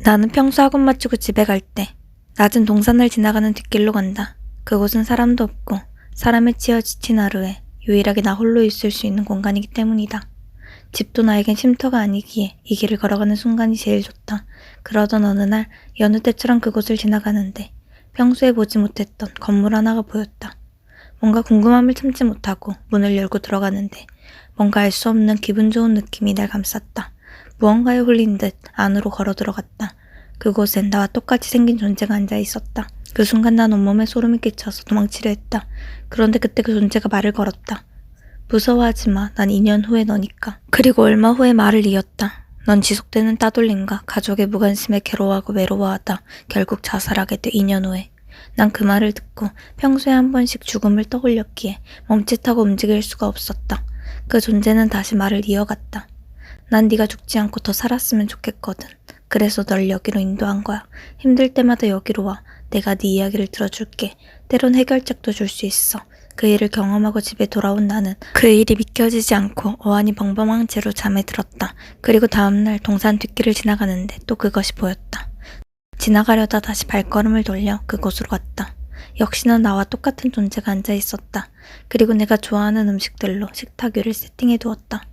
나는 평소 학원 마치고 집에 갈 때 낮은 동산을 지나가는 뒷길로 간다. 그곳은 사람도 없고 사람에 치여 지친 하루에 유일하게 나 홀로 있을 수 있는 공간이기 때문이다. 집도 나에겐 쉼터가 아니기에 이 길을 걸어가는 순간이 제일 좋다. 그러던 어느 날 여느 때처럼 그곳을 지나가는데 평소에 보지 못했던 건물 하나가 보였다. 뭔가 궁금함을 참지 못하고 문을 열고 들어가는데 뭔가 알 수 없는 기분 좋은 느낌이 날 감쌌다. 무언가에 홀린 듯 안으로 걸어 들어갔다. 그곳엔 나와 똑같이 생긴 존재가 앉아 있었다. 그 순간 난 온몸에 소름이 끼쳐서 도망치려 했다. 그런데 그때 그 존재가 말을 걸었다. 무서워하지 마. 난 2년 후에 너니까. 그리고 얼마 후에 말을 이었다. 넌 지속되는 따돌림과 가족의 무관심에 괴로워하고 외로워하다 결국 자살하게 돼 2년 후에. 난 그 말을 듣고 평소에 한 번씩 죽음을 떠올렸기에 멈칫하고 움직일 수가 없었다. 그 존재는 다시 말을 이어갔다. 난 네가 죽지 않고 더 살았으면 좋겠거든. 그래서 널 여기로 인도한 거야. 힘들 때마다 여기로 와. 내가 네 이야기를 들어줄게. 때론 해결책도 줄 수 있어. 그 일을 경험하고 집에 돌아온 나는 그 일이 믿겨지지 않고 어안이 벙벙한 채로 잠에 들었다. 그리고 다음날 동산 뒷길을 지나가는데 또 그것이 보였다. 지나가려다 다시 발걸음을 돌려 그곳으로 갔다. 역시나 나와 똑같은 존재가 앉아 있었다. 그리고 내가 좋아하는 음식들로 식탁 위를 세팅해 두었다.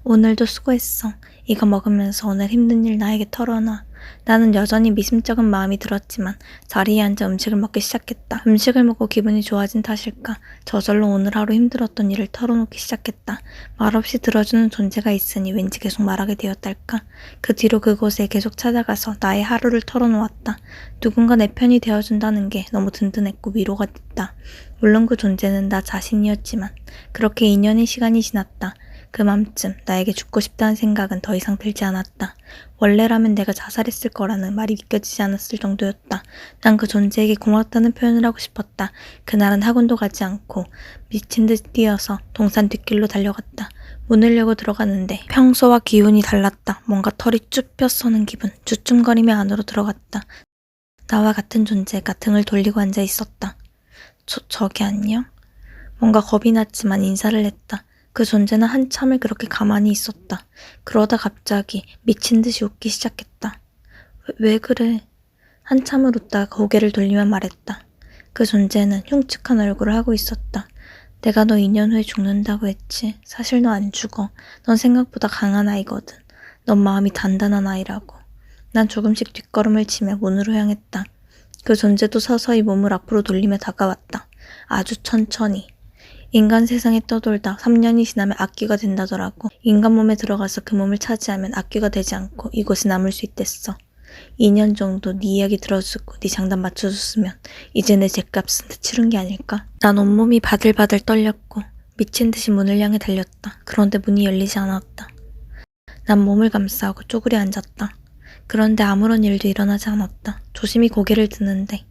오늘도 수고했어. 이거 먹으면서 오늘 힘든 일 나에게 털어놔. 나는 여전히 미심쩍은 마음이 들었지만 자리에 앉아 음식을 먹기 시작했다. 음식을 먹고 기분이 좋아진 탓일까 저절로 오늘 하루 힘들었던 일을 털어놓기 시작했다. 말없이 들어주는 존재가 있으니 왠지 계속 말하게 되었달까. 그 뒤로 그곳에 계속 찾아가서 나의 하루를 털어놓았다. 누군가 내 편이 되어준다는 게 너무 든든했고 위로가 됐다. 물론 그 존재는 나 자신이었지만 그렇게 2년의 시간이 지났다. 그맘쯤 나에게 죽고 싶다는 생각은 더 이상 들지 않았다. 원래라면 내가 자살했을 거라는 말이 믿겨지지 않았을 정도였다. 난 그 존재에게 고맙다는 표현을 하고 싶었다. 그날은 학원도 가지 않고 미친 듯 뛰어서 동산 뒷길로 달려갔다. 문을 열고 들어가는데 평소와 기운이 달랐다. 뭔가 털이 쭉 펴서는 기분. 주춤거리며 안으로 들어갔다. 나와 같은 존재가 등을 돌리고 앉아 있었다. 저기 안녕? 뭔가 겁이 났지만 인사를 했다. 그 존재는 한참을 그렇게 가만히 있었다. 그러다 갑자기 미친 듯이 웃기 시작했다. 왜 그래? 한참을 웃다가 고개를 돌리며 말했다. 그 존재는 흉측한 얼굴을 하고 있었다. 내가 너 2년 후에 죽는다고 했지. 사실 너 안 죽어. 넌 생각보다 강한 아이거든. 넌 마음이 단단한 아이라고. 난 조금씩 뒷걸음을 치며 문으로 향했다. 그 존재도 서서히 몸을 앞으로 돌리며 다가왔다. 아주 천천히. 인간 세상에 떠돌다 3년이 지나면 악귀가 된다더라고. 인간 몸에 들어가서 그 몸을 차지하면 악귀가 되지 않고 이곳에 남을 수 있댔어. 2년 정도 네 이야기 들어주고 네 장단 맞춰줬으면 이제 내 죗값은 다 치른 게 아닐까? 난 온몸이 바들바들 떨렸고 미친 듯이 문을 향해 달렸다. 그런데 문이 열리지 않았다. 난 몸을 감싸고 쪼그려 앉았다. 그런데 아무런 일도 일어나지 않았다. 조심히 고개를 드는데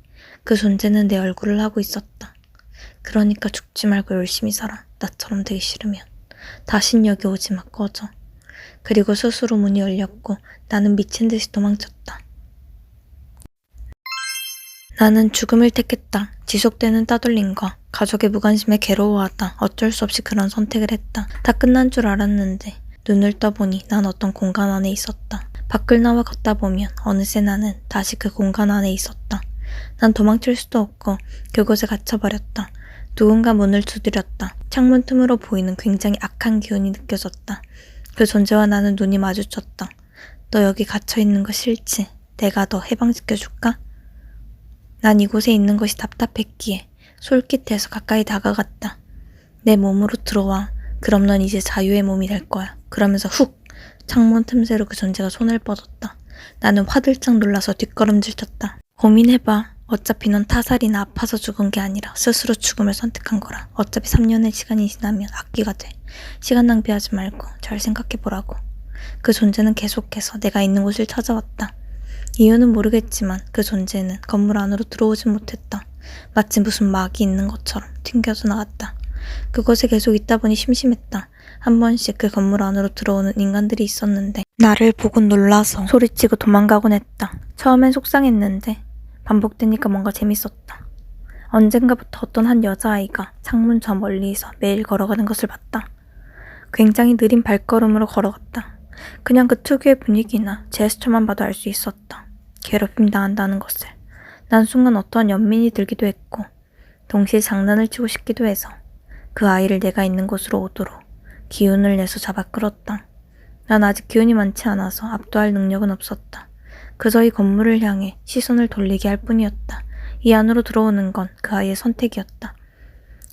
그 존재는 내 얼굴을 하고 있었다. 그러니까 죽지 말고 열심히 살아. 나처럼 되기 싫으면. 다신 여기 오지 마. 꺼져. 그리고 스스로 문이 열렸고 나는 미친 듯이 도망쳤다. 나는 죽음을 택했다. 지속되는 따돌림과 가족의 무관심에 괴로워하다. 어쩔 수 없이 그런 선택을 했다. 다 끝난 줄 알았는데 눈을 떠보니 난 어떤 공간 안에 있었다. 밖을 나와 걷다 보면 어느새 나는 다시 그 공간 안에 있었다. 난 도망칠 수도 없고 그곳에 갇혀버렸다. 누군가 문을 두드렸다. 창문 틈으로 보이는 굉장히 악한 기운이 느껴졌다. 그 존재와 나는 눈이 마주쳤다. 너 여기 갇혀있는 거 싫지? 내가 너 해방시켜줄까? 난 이곳에 있는 것이 답답했기에 솔깃해서 가까이 다가갔다. 내 몸으로 들어와. 그럼 넌 이제 자유의 몸이 될 거야. 그러면서 훅! 창문 틈새로 그 존재가 손을 뻗었다. 나는 화들짝 놀라서 뒷걸음질 쳤다. 고민해봐. 어차피 넌 타살이나 아파서 죽은 게 아니라 스스로 죽음을 선택한 거라. 어차피 3년의 시간이 지나면 악귀가 돼. 시간 낭비하지 말고 잘 생각해보라고. 그 존재는 계속해서 내가 있는 곳을 찾아왔다. 이유는 모르겠지만 그 존재는 건물 안으로 들어오진 못했다. 마치 무슨 막이 있는 것처럼 튕겨서 나갔다. 그곳에 계속 있다 보니 심심했다. 한 번씩 그 건물 안으로 들어오는 인간들이 있었는데 나를 보고 놀라서 소리치고 도망가곤 했다. 처음엔 속상했는데 반복되니까 뭔가 재밌었다. 언젠가부터 어떤 한 여자아이가 창문 저 멀리서 매일 걸어가는 것을 봤다. 굉장히 느린 발걸음으로 걸어갔다. 그냥 그 특유의 분위기나 제스처만 봐도 알 수 있었다. 괴롭힘 당한다는 것을. 난 순간 어떠한 연민이 들기도 했고 동시에 장난을 치고 싶기도 해서 그 아이를 내가 있는 곳으로 오도록 기운을 내서 잡아 끌었다. 난 아직 기운이 많지 않아서 압도할 능력은 없었다. 그저 이 건물을 향해 시선을 돌리게 할 뿐이었다. 이 안으로 들어오는 건 그 아이의 선택이었다.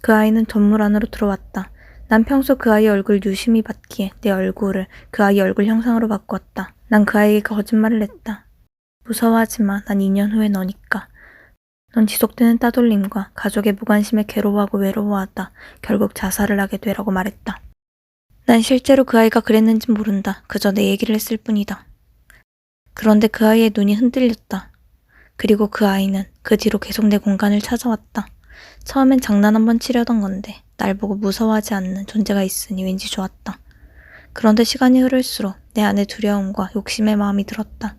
그 아이는 건물 안으로 들어왔다. 난 평소 그 아이의 얼굴 유심히 봤기에 내 얼굴을 그 아이의 얼굴 형상으로 바꾸었다. 난 그 아이에게 거짓말을 했다. 무서워하지마. 난 2년 후에 너니까. 넌 지속되는 따돌림과 가족의 무관심에 괴로워하고 외로워하다 결국 자살을 하게 되라고 말했다. 난 실제로 그 아이가 그랬는진 모른다. 그저 내 얘기를 했을 뿐이다. 그런데 그 아이의 눈이 흔들렸다. 그리고 그 아이는 그 뒤로 계속 내 공간을 찾아왔다. 처음엔 장난 한번 치려던 건데 날 보고 무서워하지 않는 존재가 있으니 왠지 좋았다. 그런데 시간이 흐를수록 내 안에 두려움과 욕심의 마음이 들었다.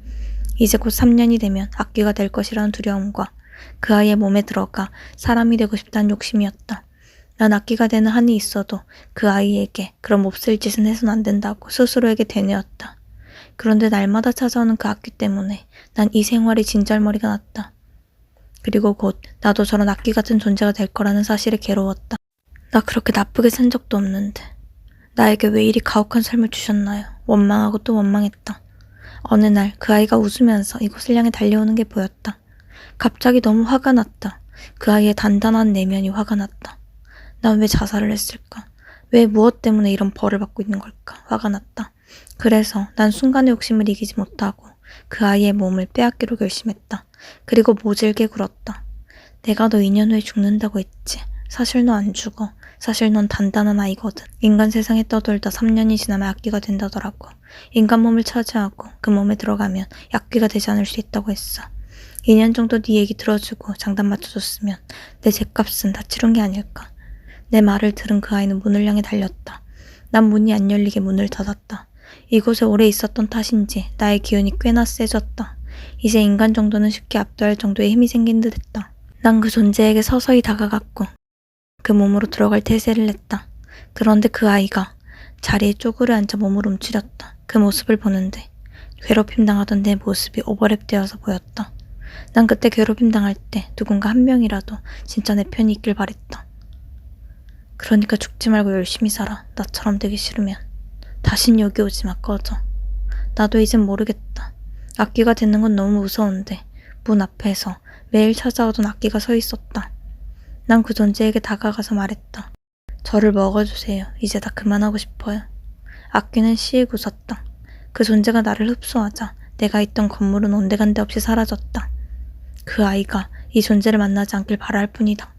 이제 곧 3년이 되면 악귀가 될 것이라는 두려움과 그 아이의 몸에 들어가 사람이 되고 싶다는 욕심이었다. 난 악귀가 되는 한이 있어도 그 아이에게 그런 몹쓸 짓은 해서는 안 된다고 스스로에게 되뇌었다. 그런데 날마다 찾아오는 그 악귀 때문에 난 이 생활이 진절머리가 났다. 그리고 곧 나도 저런 악귀 같은 존재가 될 거라는 사실에 괴로웠다. 나 그렇게 나쁘게 산 적도 없는데 나에게 왜 이리 가혹한 삶을 주셨나요? 원망하고 또 원망했다. 어느 날 그 아이가 웃으면서 이곳을 향해 달려오는 게 보였다. 갑자기 너무 화가 났다. 그 아이의 단단한 내면이 화가 났다. 난 왜 자살을 했을까? 왜 무엇 때문에 이런 벌을 받고 있는 걸까? 화가 났다. 그래서 난 순간의 욕심을 이기지 못하고 그 아이의 몸을 빼앗기로 결심했다. 그리고 모질게 굴었다. 내가 너 2년 후에 죽는다고 했지. 사실 너 안 죽어. 사실 넌 단단한 아이거든. 인간 세상에 떠돌다 3년이 지나면 악귀가 된다더라고. 인간 몸을 차지하고 그 몸에 들어가면 약귀가 되지 않을 수 있다고 했어. 2년 정도 네 얘기 들어주고 장단 맞춰줬으면 내 죗값은 다 치른 게 아닐까. 내 말을 들은 그 아이는 문을 향해 달렸다. 난 문이 안 열리게 문을 닫았다. 이곳에 오래 있었던 탓인지 나의 기운이 꽤나 세졌다. 이제 인간 정도는 쉽게 압도할 정도의 힘이 생긴 듯 했다. 난 그 존재에게 서서히 다가갔고 그 몸으로 들어갈 태세를 했다. 그런데 그 아이가 자리에 쪼그려 앉아 몸을 움츠렸다. 그 모습을 보는데 괴롭힘 당하던 내 모습이 오버랩되어서 보였다. 난 그때 괴롭힘 당할 때 누군가 한 명이라도 진짜 내 편이 있길 바랬다. 그러니까 죽지 말고 열심히 살아. 나처럼 되기 싫으면. 다신 여기 오지 마. 꺼져. 나도 이젠 모르겠다. 악귀가 되는 건 너무 무서운데 문 앞에서 매일 찾아오던 악귀가 서 있었다. 난 그 존재에게 다가가서 말했다. 저를 먹어주세요. 이제 다 그만하고 싶어요. 악귀는 시익 웃었다. 그 존재가 나를 흡수하자 내가 있던 건물은 온데간데 없이 사라졌다. 그 아이가 이 존재를 만나지 않길 바랄 뿐이다.